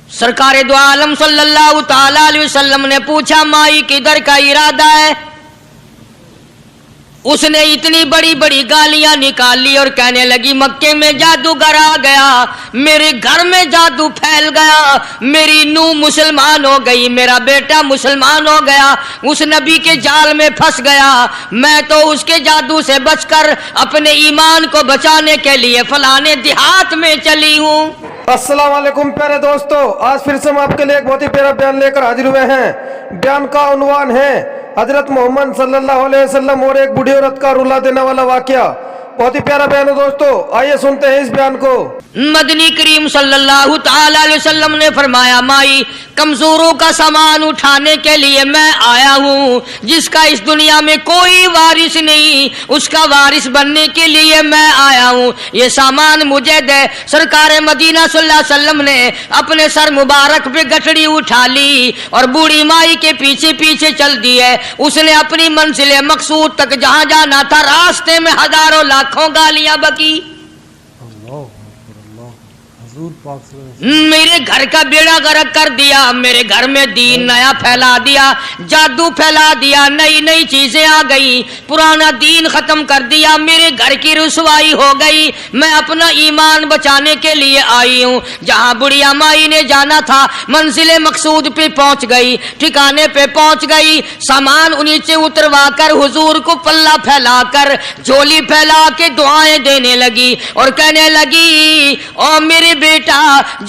सरकार दो आलम सल्लल्लाहु ताला अलैहि वसल्लम ने पूछा, माई किधर का इरादा है? उसने इतनी बड़ी बड़ी गालियां निकाल ली और कहने लगी, मक्के में जादूगर आ गया, मेरे घर में जादू फैल गया, मेरी नूह मुसलमान हो गई, मेरा बेटा मुसलमान हो गया, उस नबी के जाल में फंस गया, मैं तो उसके जादू से बचकर अपने ईमान को बचाने के लिए फलाने देहात में चली हूँ। अस्सलाम वालेकुम प्यारे दोस्तों, आज फिर से हम आपके लिए एक बहुत ही प्यारा बयान लेकर हाजिर हुए हैं। बयान का उन्वान है हजरत मोहम्मद सल्लल्लाहु अलैहि वसल्लम और एक बूढ़ी औरत का रुला देने वाला वाकया। बहुत ही प्यारा बयान है दोस्तों, आइए सुनते हैं इस बयान को। मदनी करीम सल्लल्लाहु ताला अलैहि वसल्लम ने फरमाया, माई कमजोरों का सामान उठाने के लिए मैं आया हूँ, जिसका इस दुनिया में कोई वारिस नहीं, उसका वारिस बनने के लिए मैं आया हूँ, ये सामान मुझे दे। सरकार मदीना सल्लल्लाहु अलैहि वसल्लम ने अपने सर मुबारक पे गठड़ी उठा ली और बूढ़ी माई के पीछे पीछे चल दी है। उसने अपनी मंजिल मकसूद तक जहाँ जाना था, रास्ते में हजारों लाखों गालियां बकी। मेरे घर का बेड़ा गर्क कर दिया, मेरे घर में दीन नया फैला दिया, जादू फैला दिया, नई नई चीजें आ गई, पुराना दीन खत्म कर दिया, मेरे घर की रुसवाई हो गई, मैं अपना ईमान बचाने के लिए आई हूँ। जहाँ बुढ़िया माई ने जाना था, मंजिल मकसूद पे पहुंच गई, ठिकाने पे पहुंच गई, सामान नीचे उतरवा कर हुजूर को पल्ला फैलाकर झोली फैला के दुआएं देने लगी और कहने लगी, ओ मेरे बेटा,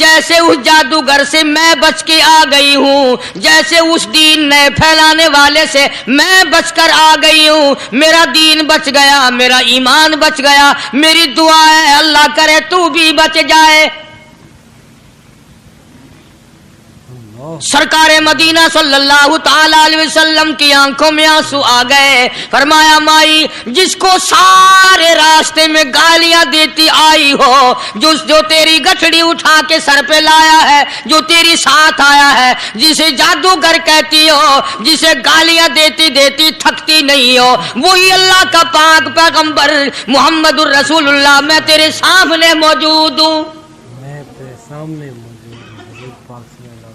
जैसे उस जादूगर से मैं बच के आ गई हूँ, जैसे उस दीन नए फैलाने वाले से मैं बचकर आ गई हूँ, मेरा दीन बच गया, मेरा ईमान बच गया, मेरी दुआ है अल्लाह करे तू भी बच जाए। सरकार मदीना सल्लल्लाहु ताला अलैहि वसल्लम की आंखों में आंसू आ गए। फरमाया, माई जिसको सारे रास्ते में गालियां देती आई हो, जो तेरी गठड़ी उठा के सर पे लाया है, जो तेरी साथ आया है, जिसे जादूगर कहती हो, जिसे गालियां देती देती थकती नहीं हो, वही अल्लाह का पाक पैगंबर मोहम्मदुर रसूलुल्लाह, मैं तेरे सामने मौजूद हूँ। मैं तेरे सामने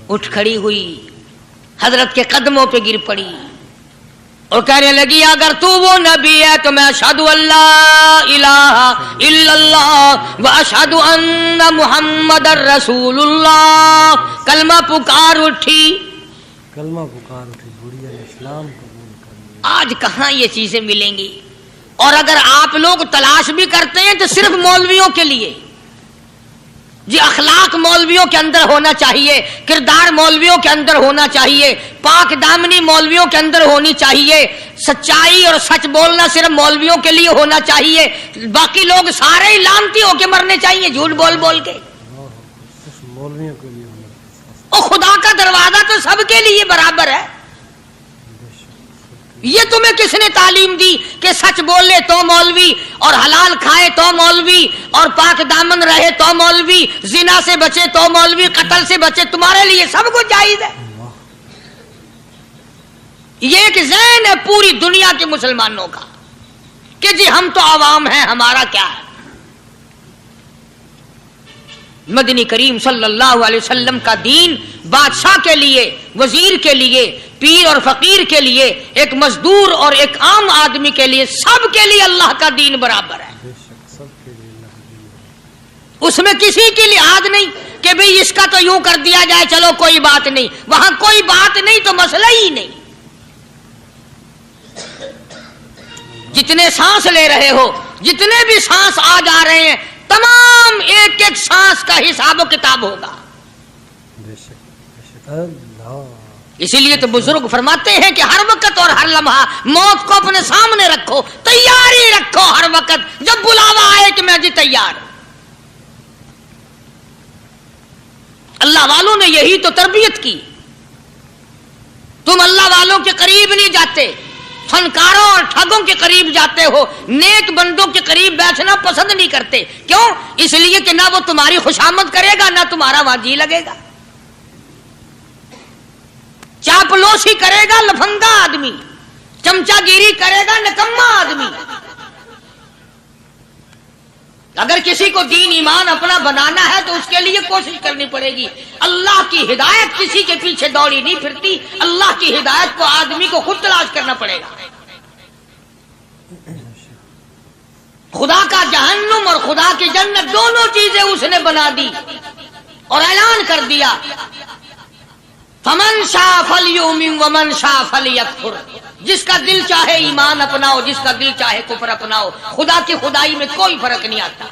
उठ खड़ी हुई, हजरत के कदमों पे गिर पड़ी और कहने लगी, अगर तू वो नबी है तो मैं अशहदु अल्ला इलाहा इल्लल्लाह व अशहदु अन्ना मुहम्मदर रसूलुल्लाह। कलमा पुकार उठी, बुढ़िया ने इस्लाम कबूल कर लिया। आज कहाँ ये चीजें मिलेंगी? और अगर आप लोग तलाश भी करते हैं तो सिर्फ मौलवियों के लिए। जी अखलाक मौलवियों के अंदर होना चाहिए, किरदार मौलवियों के अंदर होना चाहिए, पाक दामनी मौलवियों के अंदर होनी चाहिए, सच्चाई और सच बोलना सिर्फ मौलवियों के लिए होना चाहिए, बाकी लोग सारे ही लानती होके मरने चाहिए झूठ बोल बोल के। मौलवियों के लिए और खुदा का दरवाजा तो सबके लिए बराबर है। ये तुम्हें किसने तालीम दी कि सच बोले तो मौलवी, और हलाल खाए तो मौलवी, और पाक दामन रहे तो मौलवी, जिना से बचे तो मौलवी, कत्ल से बचे, तुम्हारे लिए सब कुछ जायज है। ये एक ज़हन है पूरी दुनिया के मुसलमानों का कि जी हम तो आवाम हैं, हमारा क्या है। मदनी करीम सल्लल्लाहु अलैहि वसल्लम का दीन बादशाह के लिए, वजीर के लिए, पीर और फकीर के लिए, एक मजदूर और एक आम आदमी के लिए, सब के लिए अल्लाह का दीन बराबर है। उसमें किसी की लिहाज नहीं कि भाई इसका तो यूं कर दिया जाए, चलो कोई बात नहीं, वहां कोई बात नहीं तो मसला ही नहीं। जितने सांस ले रहे हो, जितने भी सांस आ जा रहे हैं, तमाम एक एक सांस का हिसाब किताब होगा। इसीलिए तो बुजुर्ग फरमाते हैं कि हर वक्त और हर लम्हा मौत को अपने सामने रखो, तैयारी रखो हर वक्त, जब बुलावा आए कि मैं जी तैयार। अल्लाह वालों ने यही तो तरबियत की। तुम अल्लाह वालों के करीब नहीं जाते, फनकारों और ठगों के करीब जाते हो, नेक बंदों के करीब बैठना पसंद नहीं करते। क्यों? इसलिए कि ना वो तुम्हारी खुशामद करेगा, ना तुम्हारा वहां जी लगेगा। चापलूसी करेगा लफंगा आदमी, चमचागिरी करेगा निकम्मा आदमी। اگر کسی کو دین ایمان اپنا بنانا ہے تو اس کے لیے کوشش کرنی پڑے گی. اللہ کی ہدایت کسی کے پیچھے دوڑی نہیں پھرتی, اللہ کی ہدایت کو آدمی کو خود تلاش کرنا پڑے گا. خدا کا جہنم اور خدا کی جنت دونوں چیزیں اس نے بنا دی اور اعلان کر دیا فمن شاء فلیؤمن ومن شاء فلیکفر. جس کا دل چاہے ایمان اپناؤ, جس کا دل چاہے کفر اپناؤ. خدا کی خدائی میں کوئی فرق نہیں آتا.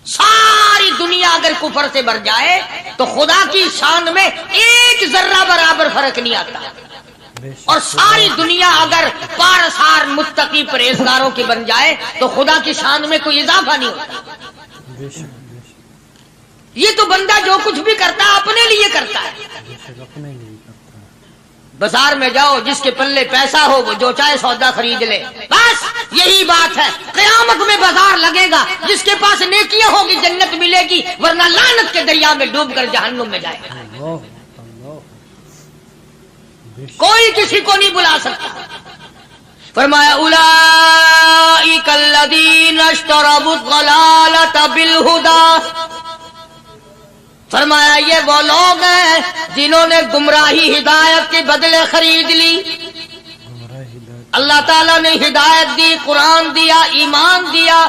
ساری دنیا اگر کفر سے بھر جائے تو خدا کی شان میں ایک ذرہ برابر فرق نہیں آتا, اور ساری دنیا اگر پارسار متقی پرہیزگاروں کی بن جائے تو خدا کی شان میں کوئی اضافہ نہیں ہوتا. یہ تو بندہ جو کچھ بھی کرتا ہے اپنے لیے کرتا ہے. بازار میں جاؤ, جس کے پلے پیسہ ہو وہ جو چاہے سودا خرید لے, بس یہی بات ہے. قیامت میں بازار لگے گا, جس کے پاس نیکیاں ہوگی جنت ملے گی, ورنہ لعنت کے دریا میں ڈوب کر جہنم میں جائے گا. کوئی کسی کو نہیں بلا سکتا. فرمایا اولئک الذین اشتروا الضلالۃ بالہدی. فرمایا یہ وہ لوگ ہیں جنہوں نے گمراہی ہدایت کے بدلے خرید لی. اللہ تعالیٰ نے ہدایت دی, قرآن دیا, ایمان دیا,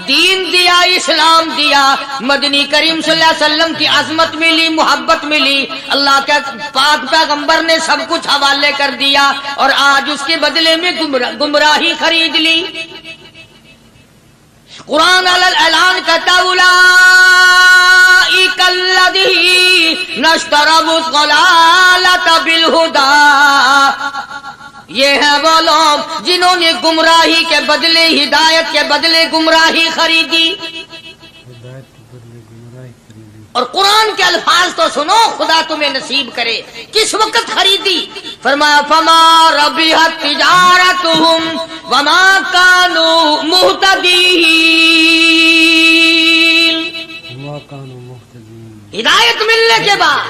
دین دیا, اسلام دیا, مدنی کریم صلی اللہ علیہ وسلم کی عظمت ملی, محبت ملی, اللہ کے پاک پیغمبر نے سب کچھ حوالے کر دیا, اور آج اس کے بدلے میں گمراہی خرید لی. قرآن اعلان کرتا اولئک الذین اشتروا الضلالۃ بالہدی. یہ ہے وہ لوگ جنہوں نے گمراہی کے بدلے ہدایت کے بدلے گمراہی خریدی. اور قرآن کے الفاظ تو سنو, خدا تمہیں نصیب کرے. کس وقت خریدی؟ فرمایا فما ربحت تجارتهم وما كانوا مهتدين. ہدایت ملنے کے بعد,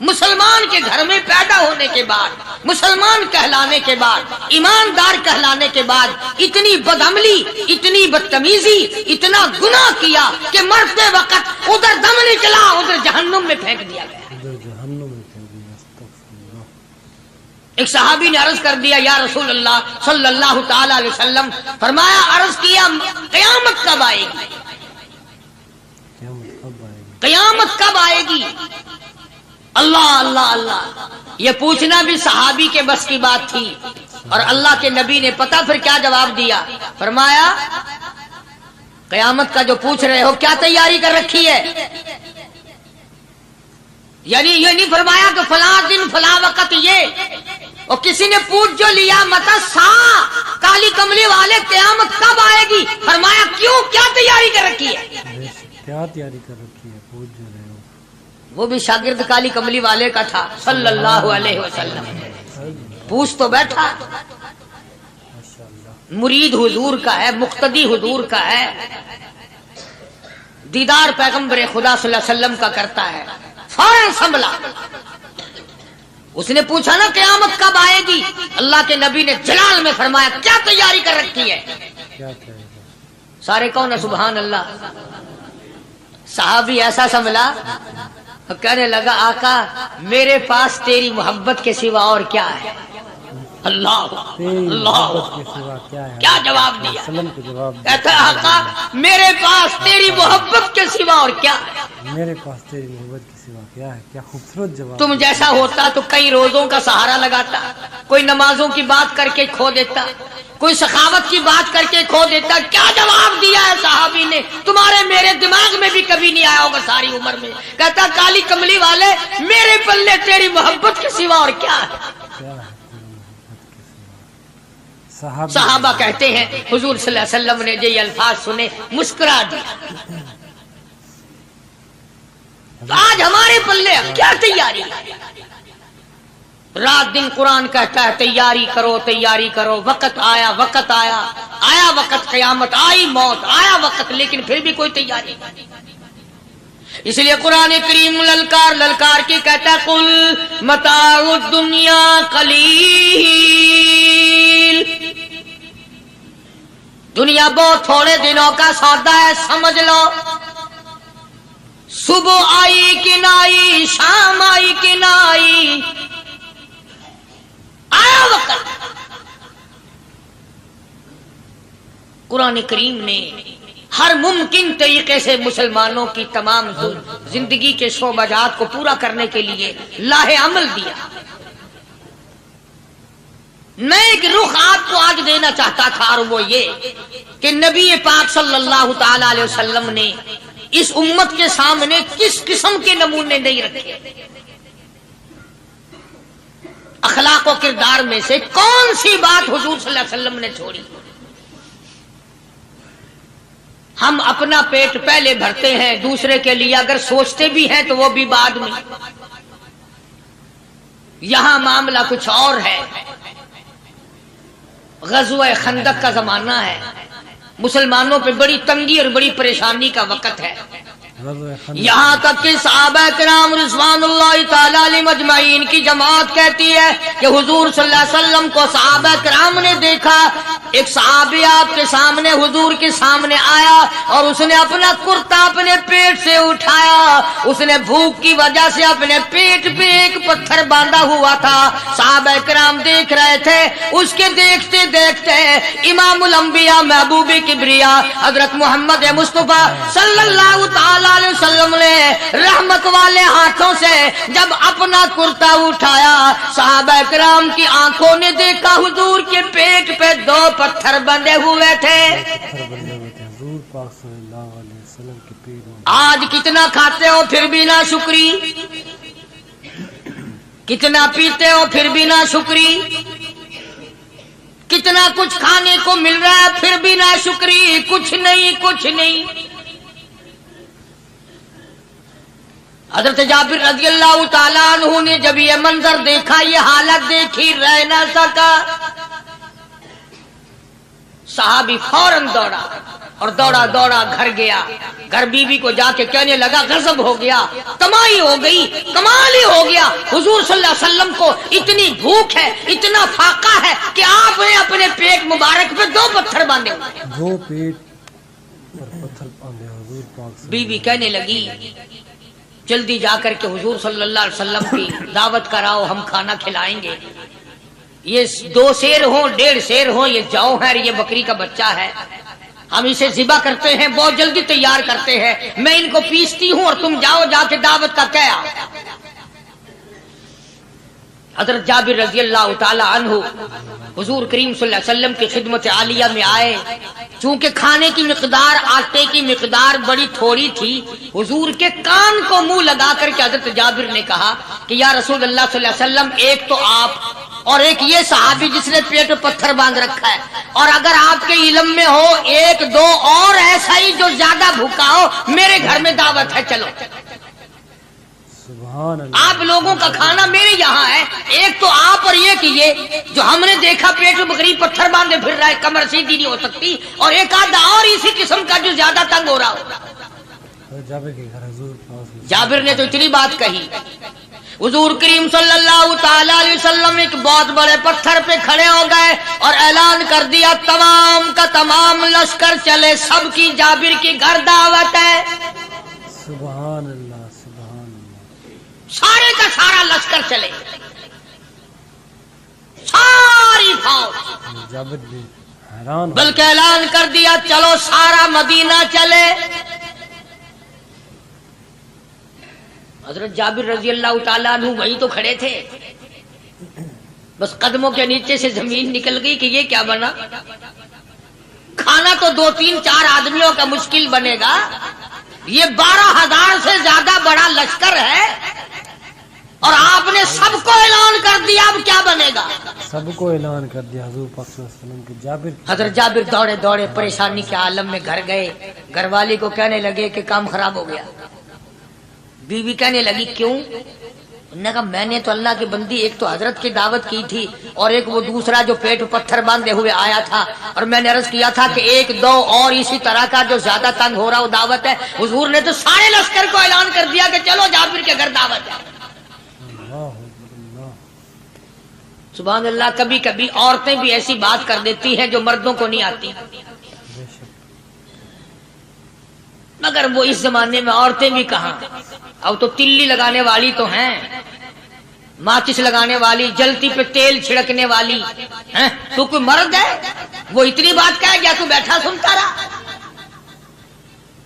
مسلمان کے گھر میں پیدا ہونے کے بعد, مسلمان کہلانے کے بعد, ایماندار کہلانے کے بعد, اتنی بدعملی, اتنی بدتمیزی, اتنا گناہ کیا کہ مرتے وقت ادھر دم نکلا, ادھر جہنم میں پھینک دیا گیا. ایک صحابی نے عرض کر دیا یا رسول اللہ صلی اللہ تعالی علیہ وسلم. فرمایا, عرض کیا قیامت کب آئے گی؟ قیامت کب آئے گی؟ اللہ اللہ اللہ. یہ پوچھنا بھی صحابی کے بس کی بات تھی, اور اللہ کے نبی نے پتہ پھر کیا جواب دیا. فرمایا قیامت کا جو پوچھ رہے ہو کیا تیاری کر رکھی ہے؟ یعنی یہ نہیں فرمایا کہ فلاں دن فلاں وقت یہ, اور کسی نے پوچھ جو لیا متا سا کالی کملی والے قیامت کب آئے گی؟ فرمایا کیوں, کیا تیاری کر رکھی ہے؟ کیا تیاری کر رکھی ہے؟ پوچھ جو رہے ہو. وہ بھی شاگرد کالی کملی والے کا تھا صلی اللہ علیہ وسلم. پوچھ تو بیٹھا, مرید حضور کا ہے, مقتدی حضور کا ہے, دیدار پیغمبر خدا صلی اللہ علیہ وسلم کا کرتا ہے. فوراً سنبھلا. اس نے پوچھا نا قیامت کب آئے گی؟ اللہ کے نبی نے جلال میں فرمایا کیا تیاری کر رکھی ہے؟ سارے کون سبحان اللہ. صحابی ایسا سنبھلا, کہنے لگا آقا میرے پاس تیری محبت کے سوا اور کیا ہے؟ اللہ اللہ, کیا جواب دیا؟ کہتا ہے آقا میرے پاس تیری محبت کے سوا اور کیا ہے؟ میرے پاس تیری محبت کے سوا کیا ہے؟ کیا خوبصورت جواب. تم جیسا ہوتا تو کئی روزوں کا سہارا لگاتا, کوئی نمازوں کی بات کر کے کھو دیتا, کوئی سخاوت کی بات کر کے کھو دیتا. کیا جواب دیا ہے صحابی نے؟ تمہارے میرے دماغ میں بھی کبھی نہیں آیا ہوگا ساری عمر میں. کہتا کالی کملی والے میرے پلے تیری محبت کے سوا اور کیا ہے؟ صحابہ کہتے ہیں حضور صلی اللہ علیہ وسلم نے یہ الفاظ سنے مسکرا دیا. آج ہمارے پلے کیا تیاری؟ رات دن قرآن کہتا ہے تیاری کرو تیاری کرو, وقت آیا وقت آیا, آیا وقت قیامت آئی, موت آیا وقت, لیکن پھر بھی کوئی تیاری نہیں. اس لیے قرآن کریم للکار للکار کی کہتا ہے قل متاع الدنیا قلیل. दुनिया बहुत थोड़े दिनों का सौदा है, समझ लो। सुबह आई कि ना आई, शाम आई कि ना आई, आया वक्त। कुरान करीम ने हर मुमकिन तरीके से मुसलमानों की तमाम जिंदगी के शोबाजात को पूरा करने के लिए लाहे अमल दिया। मैं एक रुख आपको आज देना चाहता था, और वो ये कि नबी पाक सल्लल्लाहु ताला अलैहि वसल्लम ने इस उम्मत के सामने किस किस्म के नमूने नहीं रखे। अखलाक और किरदार में से कौन सी बात हुजूर सल्लल्लाहु अलैहि वसल्लम ने छोड़ी। हम अपना पेट पहले भरते हैं, दूसरे के लिए अगर सोचते भी हैं तो वो भी बाद में। यहां मामला कुछ और है। ग़ज़वा खंदक का जमाना है, मुसलमानों पे बड़ी तंगी और बड़ी परेशानी का वक्त है। यहाँ तक कि सहाबा किराम रिज़वानुल्लाहि ताला अलैहिम अजमाइन की जमात कहती है कि हुजूर सल्लल्लाहु अलैहि वसल्लम को सहाबा किराम ने देखा। एक सहाबी आपके सामने हुजूर के सामने आया और उसने अपना कुर्ता अपने पेट से उठाया। उसने भूख की वजह से अपने पेट पे एक पत्थर बांधा हुआ था। सहाबा किराम देख रहे थे। उसके देखते देखते इमामुल अंबिया महबूब किबरिया हजरत मोहम्मद मुस्तफा सल्लल्लाहु ताला अलैहि वसल्लम ने रहमत वाले हाथों से जब अपना कुर्ता उठाया, सहाबा किराम की आंखों ने देखा हुजूर के पेट पे दो पत्थर बंधे हुए थे। आज कितना खाते हो फिर भी ना शुक्री, कितना पीते हो फिर भी ना शुक्री, कितना कुछ खाने को मिल रहा है फिर भी ना शुक्री, कुछ नहीं कुछ नहीं। हजरत जाबिर रज़ियल्लाहु ताला अन्हु ने जब ये मंजर देखा, ये हालत देखी, रह न सका। सहाबी फौरन दौड़ा और दौड़ा दौड़ा घर गया। घर बीवी को जाके कहने लगा गजब हो गया, कमाई हो गई, कमाल ही हो गया। हुजूर सल्लल्लाहु अलैहि वसल्लम को इतनी भूख है, इतना फाका है कि आपने अपने पेट मुबारक पे दो पत्थर बांधे। दो पेट पर पत्थर बांधे हुजूर पाक से। बीवी कहने लगी जल्दी जाकर के हुजूर सल्लल्लाहु अलैहि वसल्लम की दावत कराओ, हम खाना खिलाएंगे। ये 2 शेर हो 1.5 शेर हो, ये जौ है, ये बकरी का बच्चा है, हम इसे ज़िबा करते हैं, बहुत जल्दी तैयार करते हैं, मैं इनको पीसती हूं और तुम जाओ जाके दावत का क्या। हजरत जाबिर रज़ियल्लाहु ताला अन्हु हुजूर करीम सल्लल्लाहु अलैहि वसल्लम की खिदमत आलिया में आए। चूंकि खाने की मिकदार, आटे की मिकदार बड़ी थोड़ी थी, हुजूर के कान को मुंह लगा करके हजरत जाबिर ने कहा कि या रसूल अल्लाह सल्लल्लाहु अलैहि वसल्लम, एक तो आप और एक ये सहाबी जिसने पेट में पत्थर बांध रखा है, और अगर आपके इल्म में हो 1-2 और ऐसा ही जो ज्यादा भूखा हो, मेरे घर में दावत है, चलो। आप लोगों का खाना मेरे यहाँ है, एक तो आप और एक ये जो हमने देखा पेट में बकरी पत्थर बांधे फिर रहा है, कमर सीधी नहीं हो सकती, और एक आधा और इसी किस्म का जो ज्यादा तंग हो रहा हो। जाबिर ने तो इतनी बात कही, हुजूर करीम सल्लल्लाहु ताला अलैहि वसल्लम एक बहुत बड़े पत्थर पे खड़े हो गए और ऐलान कर दिया तमाम का तमाम लश्कर चले, सबकी जाबिर की घर दावत है। सुभान अल्लाह, सुभान अल्लाह। सारे का सारा लश्कर चले, सारी फौज। जाबिर भी हैरान, बल्कि ऐलान कर दिया चलो सारा मदीना चले। हजरत जाबिर रज़ियल्लाहु ताला अन्हु वही तो खड़े थे, बस कदमों के नीचे से जमीन निकल गई कि ये क्या बना। खाना तो 2-3-4 आदमियों का मुश्किल बनेगा, ये 12,000 से ज्यादा बड़ा लश्कर है और आपने सबको ऐलान कर दिया, अब क्या बनेगा। सबको ऐलान कर दिया हुजूर पाक सल्लल्लाहु अलैहि वसल्लम के। जाबिर, हजरत जाबिर दौड़े दौड़े परेशानी के आलम में घर गए। घरवाली को कहने लगे कि काम खराब हो गया। बीवी कहने लगी क्यों? उन्होंने कहा मैंने तो अल्लाह की बंदी, एक तो हजरत की दावत की थी और एक वो दूसरा जो पेट पत्थर बांधे हुए आया था, और मैंने अर्ज किया था कि 1-2 और इसी तरह का जो ज्यादा तंग हो रहा हो दावत है। हुजूर ने तो सारे लश्कर को ऐलान कर दिया कि चलो जाबिर के घर दावत है। सुभान अल्लाह। कभी कभी औरतें भी ऐसी बात कर देती हैं जो मर्दों को नहीं आती। मगर वो इस जमाने में औरतें भी कहाँ, अब तो तिल्ली लगाने वाली तो हैं, माचिस लगाने वाली, जलती पे तेल छिड़कने वाली हैं। तू कोई मर्द है वो इतनी बात कहे गया, तू बैठा सुनता रहा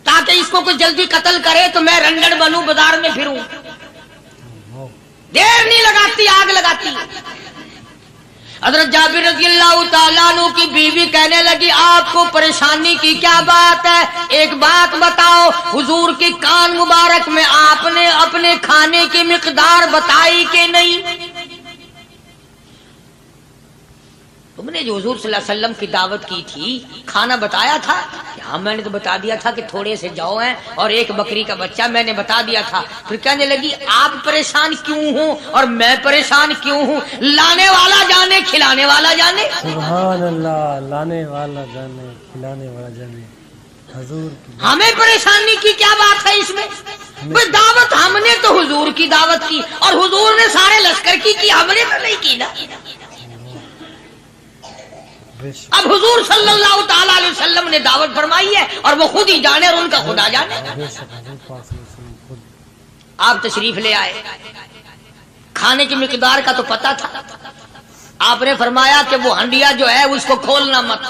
ताकि इसको कोई जल्दी कत्ल करे तो मैं रंडन बनूं, बाजार में फिरूं। देर नहीं लगाती, आग लगाती। हजरत जाबिर रज़ियल्लाहु ताला अन्हु की बीवी कहने लगी, आपको परेशानी की क्या बात है, एक बात बताओ, हुजूर के कान मुबारक में आपने अपने खाने की मिकदार बताई कि नहीं? तुमने जो हुजूर सल्लल्लाहु अलैहि वसल्लम की दावत की थी, खाना बताया था? हाँ मैंने तो बता दिया था कि थोड़े से जौ हैं और एक बकरी का बच्चा, मैंने बता दिया था। फिर कहने लगी, आप परेशान क्यों हो और मैं परेशान क्यों हूँ? लाने वाला जाने, खिलाने वाला जाने। सुभान अल्लाह, लाने वाला जाने, खिलाने वाला जाने। हुजूर की हमें परेशानी की क्या बात है इसमें? भाई दावत हमने तो हुजूर की दावत की और हुजूर ने सारे लश्कर की, हमने तो नहीं की ना। अब हुजूर सल्लल्लाहु ताला अलैहि वसल्लम ने दावत फरमाई है और वो खुद ही जाने और उनका खुदा जाने। आप तशरीफ ले आए, खाने की मिकदार का तो पता था। आपने फरमाया कि वो हंडिया जो है उसको खोलना मत,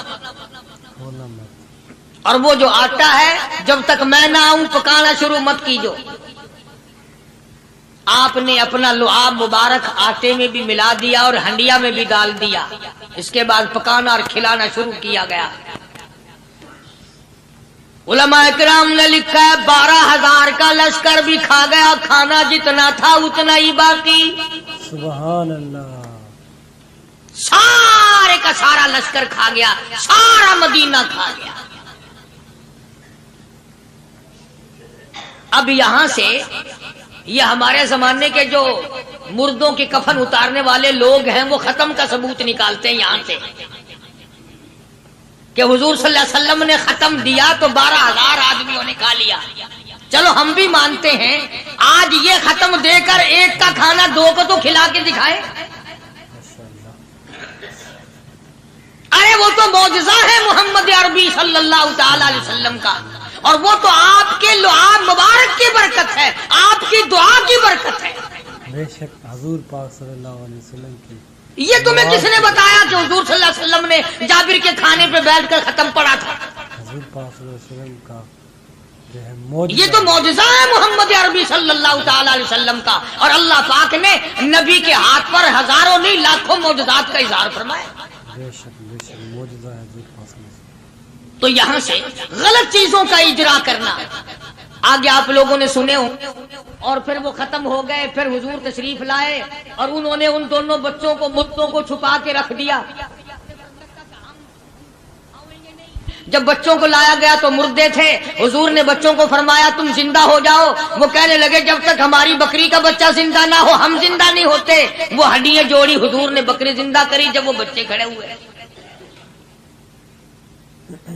और वो जो आटा है जब तक मैं ना आऊं पकाना शुरू मत कीजो। आपने अपना लुआब मुबारक आटे में भी मिला दिया और हंडिया में भी डाल दिया। इसके बाद पकाना और खिलाना शुरू किया गया। उलमा इकराम ने लिखा है 12,000 का लश्कर भी खा गया, खाना जितना था उतना ही बाकी। सुभान अल्लाह, सारे का सारा लश्कर खा गया, सारा मदीना खा गया। अब यहां से ये हमारे जमाने के जो मुर्दों के कफन उतारने वाले लोग हैं वो खत्म का सबूत निकालते हैं यहां से कि हुजूर सल्लल्लाहु अलैहि वसल्लम ने खत्म दिया तो 12,000 आदमियों ने खा लिया। चलो हम भी मानते हैं, आज ये खत्म देकर एक का खाना दो को तो खिला के दिखाए। अरे वो तो मौजज़ा है मोहम्मद अरबी सल्लल्लाहु ताला अलैहि वसल्लम का, और वो तो आपके लुआब मुबारक की बरकत है, आपकी दुआ की बरकत है। बेशक हुजूर पाक सल्लल्लाहु अलैहि वसल्लम की। ये तुम्हें किसने बताया कि हुजूर सल्लल्लाहु अलैहि वसल्लम ने जाबिर के खाने पे बैठकर खत्म पड़ा था? हुजूर पाक सल्लल्लाहु अलैहि वसल्लम का जो है मौजज़ा, ये तो मौजज़ा है मोहम्मद अरबी सल्लल्लाहु ताला अलैहि वसल्लम का, और अल्लाह पाक ने नबी के हाथ पर हजारों नहीं लाखों मौजज़ात का इजहार फरमाया। बेशक बेशक मौजज़ा है हुजूर पाक सल्लल्लाहु अलैहि वसल्लम। तो यहां से गलत चीजों का इजरा करना आगे आप लोगों ने सुने हो। और फिर वो खत्म हो गए, फिर हुजूर तशरीफ लाए और उन्होंने उन दोनों बच्चों को, मुर्दों को छुपा के रख दिया। जब बच्चों को लाया गया तो मुर्दे थे, हुजूर ने बच्चों को फरमाया तुम जिंदा हो जाओ। वो कहने लगे जब तक हमारी बकरी का बच्चा जिंदा ना हो हम जिंदा नहीं होते। वो हड्डियां जोड़ी, हुजूर ने बकरी जिंदा करी जब वो बच्चे खड़े हुए।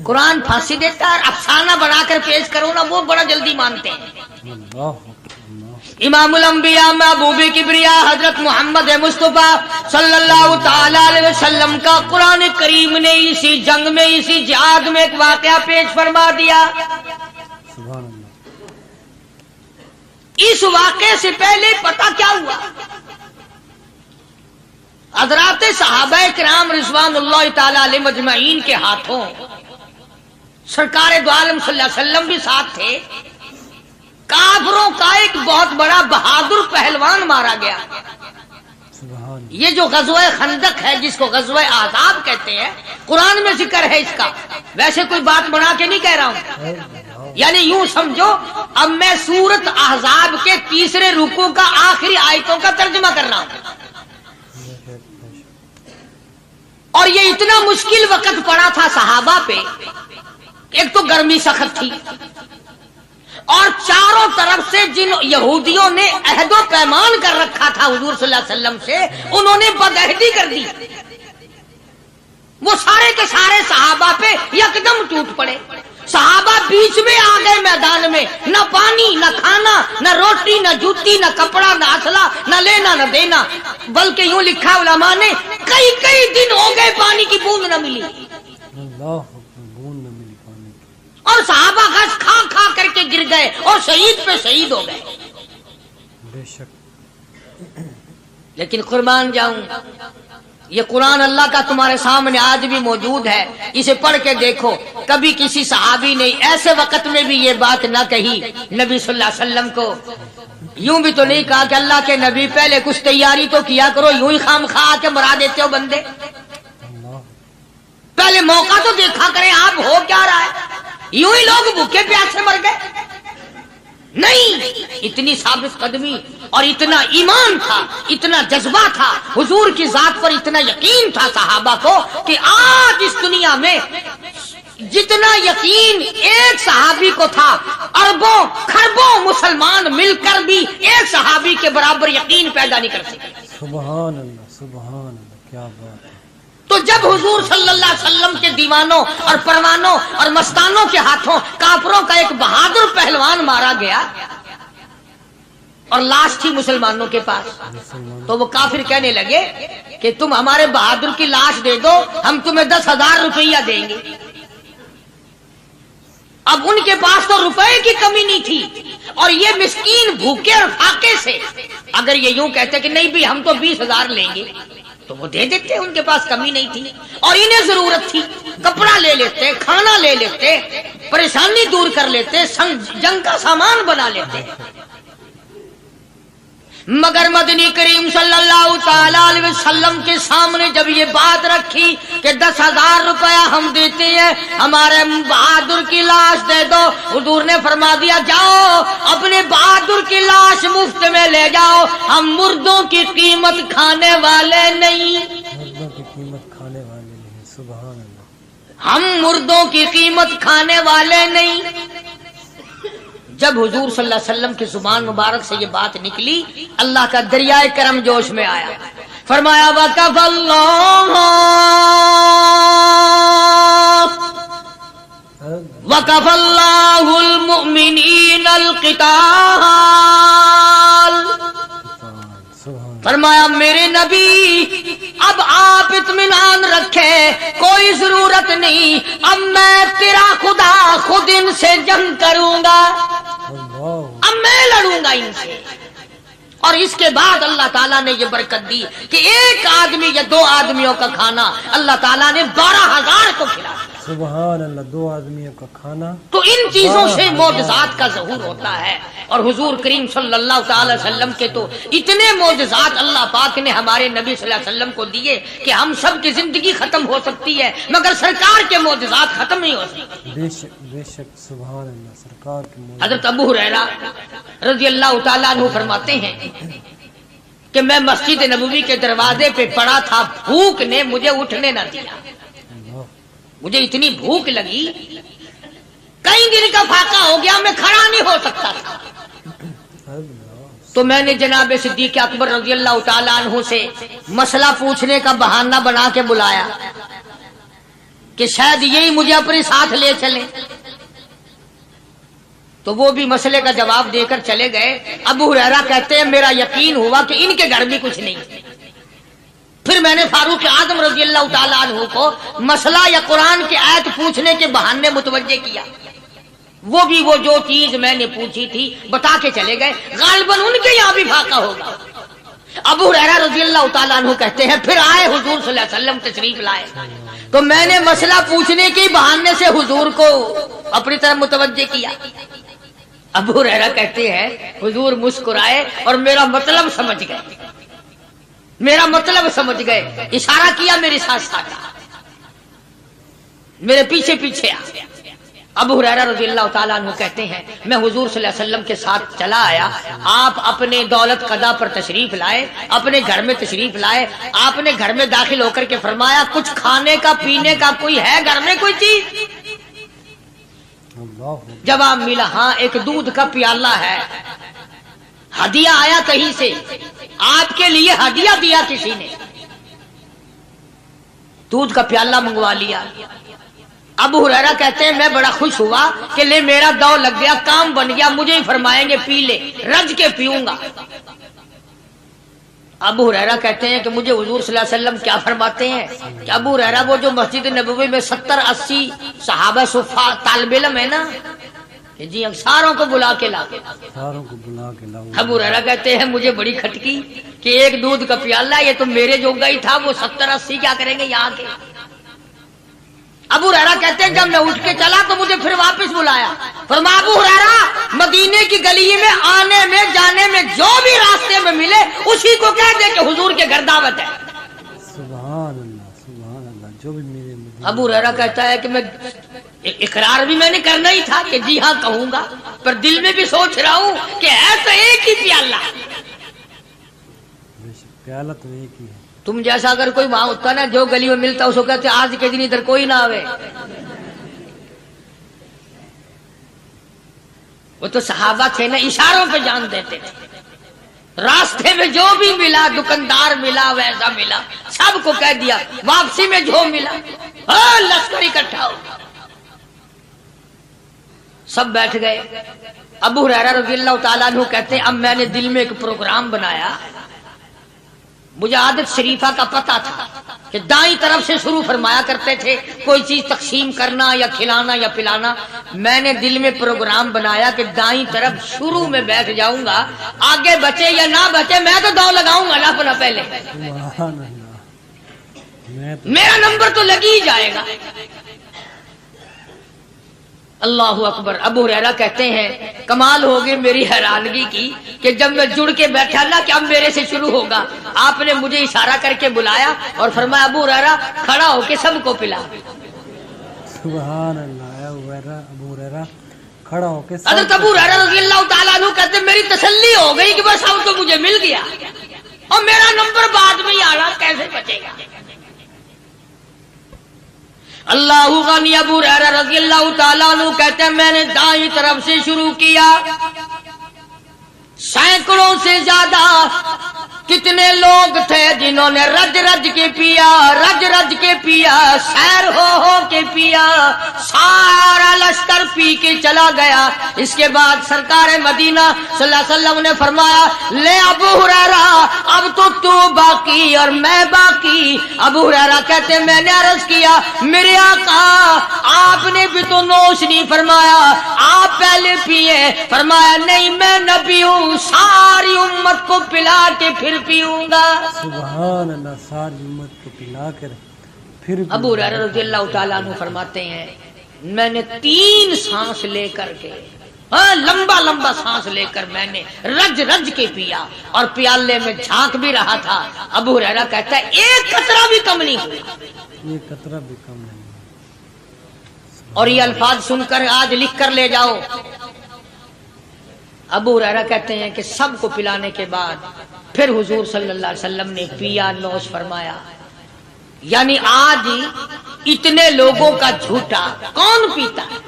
कुरान फांसी देता है, अफसाना बनाकर पेश करो ना, वो बड़ा जल्दी मानते हैं। इमामुल अंबिया महबूबे किबरिया हजरत मोहम्मद मुस्तफा सल्लल्लाहु ताला अलैहि वसल्लम का कुरान करीम ने इसी जंग में, इसी जिहाद में एक वाकया पेश फरमा दिया। सुभान अल्लाह। इस वाकये से पहले पता क्या हुआ? हजरात सहाबा किराम रिज़वानुल्लाह ताला अलैहिम अजमईन के हाथों सरकार दो आलम सल्लल्लाहु अलैहि वसल्लम भी साथ थे। काफिरों का एक बहुत बड़ा बहादुर पहलवान मारा गया। सुभान ये जो गज़वा खंदक है, जिसको गज़वा आज़ाब कहते हैं, कुरान में जिक्र है इसका। वैसे कोई बात बना के नहीं कह रहा हूं, यानी यूं समझो अब मैं सूरत ahज़ाब के तीसरे रुकू का आखिरी आयतों का तर्जुमा कर रहा हूं। और ये इतना मुश्किल वक्त पड़ा था सहाबा पे। एक तो गर्मी सख्त थी और चारों तरफ से जिन यहूदियों ने अहदो पैमान कर रखा था हुजूर सल्लल्लाहु अलैहि वसल्लम से, उन्होंने बदअहदी कर दी। वो सारे के सारे सहाबा पे यकदम टूट पड़े। सहाबा बीच में आ गए मैदान में, न पानी न खाना न रोटी न जूती न कपड़ा न असला न लेना न देना, बल्कि यूं लिखा उलमा ने कई कई दिन हो गए पानी की बूंद न मिली। अल्लाह, बूंद न मिली पानी की। اور صحابہ غش کھا کھا کر کے گر گئے اور شہید پہ شہید ہو گئے. بے شک. لیکن قربان جاؤں، یہ قرآن اللہ کا تمہارے سامنے آج بھی موجود ہے، اسے پڑھ کے دیکھو. کبھی کسی صحابی نے ایسے وقت میں بھی یہ بات نہ کہی نبی صلی اللہ علیہ وسلم کو. یوں بھی تو نہیں کہا کہ اللہ کے نبی پہلے کچھ تیاری تو کیا کرو، یوں ہی خام خواہ کے مرا دیتے ہو بندے. اللہ. پہلے موقع تو دیکھا کریں آپ ہو کیا رہا ہے. یوں ہی لوگ بھوکے پیاسے مر گئے. نہیں، اتنی ثابت قدمی اور اتنا ایمان تھا، اتنا جذبہ تھا، حضور کی ذات پر اتنا یقین تھا صحابہ کو کہ آج اس دنیا میں جتنا یقین ایک صحابی کو تھا، اربوں خربوں مسلمان مل کر بھی ایک صحابی کے برابر یقین پیدا نہیں کر سکے. سبحان اللہ، سبحان اللہ، کیا بات ہے. تو جب حضور صلی اللہ علیہ وسلم کے دیوانوں اور پروانوں اور مستانوں کے ہاتھوں کافروں کا ایک بہادر پہلوان مارا گیا اور لاش تھی مسلمانوں کے پاس، تو وہ کافر کہنے لگے کہ تم ہمارے بہادر کی لاش دے دو، ہم تمہیں 10,000 روپیہ دیں گے. اب ان کے پاس تو روپے کی کمی نہیں تھی، اور یہ مسکین بھوکے اور فاقے سے اگر یہ یوں کہتے کہ نہیں بھی ہم تو 20,000 لیں گے تو وہ دے دیتے. ان کے پاس کمی نہیں تھی اور انہیں ضرورت تھی، کپڑا لے لیتے، کھانا لے لیتے، پریشانی دور کر لیتے، جنگ کا سامان بنا لیتے. مگر مدنی کریم صلی اللہ تعالی علیہ وسلم کے سامنے جب یہ بات رکھی کہ 10,000 روپیہ ہم دیتے ہیں، ہمارے بہادر کی لاش دے دو، حضور نے فرما دیا جاؤ اپنے بہادر کی لاش مفت میں لے جاؤ، ہم مردوں کی قیمت کھانے والے نہیں. مردوں کی قیمت کھانے والے نہیں. سبحان اللہ. ہم مردوں کی قیمت کھانے والے نہیں. جب حضور صلی اللہ علیہ وسلم کی زبان مبارک سے یہ بات نکلی، اللہ کا دریائے کرم جوش میں آیا. فرمایا وَكَفَى اللَّهُ وَكَفَى اللَّهُ الْمُؤْمِنِينَ الْقِتَالَ. فرمایا میرے نبی اب آپ اطمینان رکھیں، کوئی ضرورت نہیں، اب میں تیرا خدا خود ان سے جنگ کروں گا، اب میں لڑوں گا ان سے. اور اس کے بعد اللہ تعالیٰ نے یہ برکت دی کہ ایک آدمی یا 2 آدمیوں کا کھانا اللہ تعالیٰ نے 12,000 کو کھلایا. سبحان اللہ. 2 آدمیوں کا کھانا. تو ان چیزوں سے معجزات کا ظہور ہوتا ہے. اور حضور کریم صلی اللہ تعالی وسلم کے تو اتنے معجزات اللہ پاک نے ہمارے نبی صلی اللہ علیہ وسلم کو دیے کہ ہم سب کی زندگی ختم ہو سکتی ہے مگر سرکار کے معجزات ختم نہیں ہو سکتے. بے شک، بے شک. سبحان اللہ. سرکار کی موجزات. حضرت ابو ہریرہ رضی اللہ تعالیٰ عنہ فرماتے ہیں کہ میں مسجد نبوی کے دروازے پہ پڑا تھا، بھوک نے مجھے اٹھنے نہ دیا. اللہ. مجھے اتنی بھوک لگی، کئی دن کا فاقہ ہو گیا، میں کھڑا نہیں ہو سکتا تھا. تو میں نے جناب صدیق اکبر رضی اللہ تعالیٰ عنہ سے مسئلہ پوچھنے کا بہانہ بنا کے بلایا کہ شاید یہی مجھے اپنے ساتھ لے چلیں. تو وہ بھی مسئلے کا جواب دے کر چلے گئے. ابو ہریرہ کہتے ہیں میرا یقین ہوا کہ ان کے گھر بھی کچھ نہیں. پھر میں نے فاروق اعظم رضی اللہ تعالیٰ عنہ کو مسئلہ یا قرآن کی آیت پوچھنے کے بہانے متوجہ کیا. وہ بھی وہ جو چیز میں نے پوچھی تھی بتا کے چلے گئے. غالباً ان کے یہاں بھی فاقہ ہوگا. ابو ہریرہ رضی اللہ تعالیٰ عنہ کہتے ہیں پھر آئے حضور صلی اللہ علیہ وسلم تشریف لائے تو میں نے مسئلہ پوچھنے کے بہانے سے حضور کو اپنی طرف متوجہ کیا. ابو ہریرہ کہتے ہیں حضور مسکرائے اور میرا مطلب سمجھ گئے، میرا مطلب سمجھ گئے. اشارہ کیا میرے ساتھ ساتھ، میرے پیچھے پیچھے آ. ابو ہریرہ رضی اللہ تعالیٰ عنہ کہتے ہیں میں حضور صلی اللہ علیہ وسلم کے ساتھ چلا آیا. آپ اپنے دولت قضا پر تشریف لائے، اپنے گھر میں تشریف لائے. آپ نے گھر میں داخل ہو کر کے فرمایا کچھ کھانے کا پینے کا کوئی ہے گھر میں کوئی چیز؟ جواب ملا ہاں ایک دودھ کا پیالہ ہے، ہدیہ آیا کہیں سے، آپ کے لیے ہدیہ دیا کسی نے، دودھ کا پیالہ منگوا لیا. ابو ہریرہ کہتے ہیں میں بڑا خوش ہوا کہ لے میرا دو لگ گیا، کام بن گیا، مجھے ہی فرمائیں گے پی لے، رج کے پیوں گا. ابو ہریرہ کہتے ہیں کہ مجھے حضور صلی اللہ علیہ وسلم کیا فرماتے ہیں کہ ابو ہریرہ وہ جو مسجد نبوی میں 70-80 صحابہ صفا طالب علم ہے نا، کہ جی ساروں کو بلا کے لا، ساروں کو بلا کے لاؤ. ابو ہریرہ کہتے ہیں مجھے بڑی کھٹکی کہ ایک دودھ کا پیالہ یہ تو میرے جوگا ہی تھا، وہ 70-80 کیا کریں گے یہاں کے. ابو ہریرہ کہتے ہیں جب میں اٹھ کے چلا تو مجھے پھر واپس بلایا، فرمایا ابو ہریرہ مدینے کی گلی میں آنے میں جانے میں جو بھی راستے میں ملے اسی کو کہہ دے کہ حضور کے گھر دعوت ہے. سبحان اللہ جو بھی میرے مدینے. ابو ہریرہ کہتا ہے کہ میں اقرار بھی میں نے کرنا ہی تھا کہ جی ہاں کہوں گا، پر دل میں بھی سوچ رہا ہوں کہ ہے تو ایک ہی پیالہ. پیالہ تو ایک ہی ہے. تم جیسا اگر کوئی وہاں ہوتا نا جو گلی میں ملتا اس کو کہتے آج کے دن ادھر کوئی نہ آوے. وہ تو صحابہ تھے نا، اشاروں پہ جان دیتے تھے. راستے میں جو بھی ملا، دکاندار ملا ویسا ملا، سب کو کہہ دیا. واپسی میں جو ملا لشکر اکٹھا ہو. سب بیٹھ گئے. ابو ہریرہ رضی اللہ تعالیٰ عنہ کہتے ہیں اب میں نے دل میں ایک پروگرام بنایا. مجھے عادت شریفہ کا پتہ تھا کہ دائیں طرف سے شروع فرمایا کرتے تھے کوئی چیز تقسیم کرنا یا کھلانا یا پلانا. میں نے دل میں پروگرام بنایا کہ دائیں طرف شروع میں بیٹھ جاؤں گا، آگے بچے یا نہ بچے میں تو دو لگاؤں گا نا اپنا پہلے. سبحان اللہ. میرا نمبر تو لگ ہی جائے گا. اللہ اکبر. ابو ہریرہ کہتے ہیں کمال ہوگی میری حیرانگی کی کہ جب میں جڑ کے بیٹھا نا کہ اب میرے سے شروع ہوگا، آپ نے مجھے اشارہ کر کے بلایا اور فرمایا ابو ہریرہ کھڑا ہو کے سب کو پلا. سبحان اللہ. ابو ہریرہ کھڑا ہو کے حضرت ابو ہریرہ رضی اللہ تعالیٰ عنہ کہتے ہیں میری تسلی ہو گئی کہ بس اب تو مجھے مل گیا اور میرا نمبر بعد میں ہی آ رہا، کیسے بچے گا. اللہ غنی. ابو ہریرہ رضی اللہ تعالیٰ عنہ کہتے ہیں میں نے دائیں طرف سے شروع کیا، سینکڑوں سے زیادہ کتنے لوگ تھے جنہوں نے رج رج کے پیا، رج رج کے پیا، سیر ہو کے پیا. سارا لشکر پی کے چلا گیا. اس کے بعد سرکار مدینہ صلی اللہ علیہ وسلم نے فرمایا لے ابو ہریرہ اب تو باقی اور میں باقی. ابو ہریرہ کہتے میں نے عرض کیا میرے آقا آپ نے بھی تو نوش نہیں فرمایا، آپ پہلے پیے. فرمایا نہیں میں نبی ہوں، ساری امت کو پلا کے پھر پیوں گا. سبحان اللہ. ساری امت کو پلا کر پھر. ابو ہریرہ رضی اللہ تعالیٰ عنہ فرماتے ہیں میں نے 3 سانس لے کر کے لمبا لمبا سانس لے کر میں نے رج رج کے پیا اور پیالے میں جھانک بھی رہا تھا. ابو ہریرہ کہتا ہے ایک قطرہ بھی کم نہیں ہوا. ایک قطرہ بھی کم نہیں. اور یہ الفاظ سن کر آج لکھ کر لے جاؤ. ابو ہریرہ کہتے ہیں کہ سب کو پلانے کے بعد پھر حضور صلی اللہ علیہ وسلم نے پیا، نوش فرمایا. یعنی آج اتنے لوگوں کا جھوٹا کون پیتا ہے؟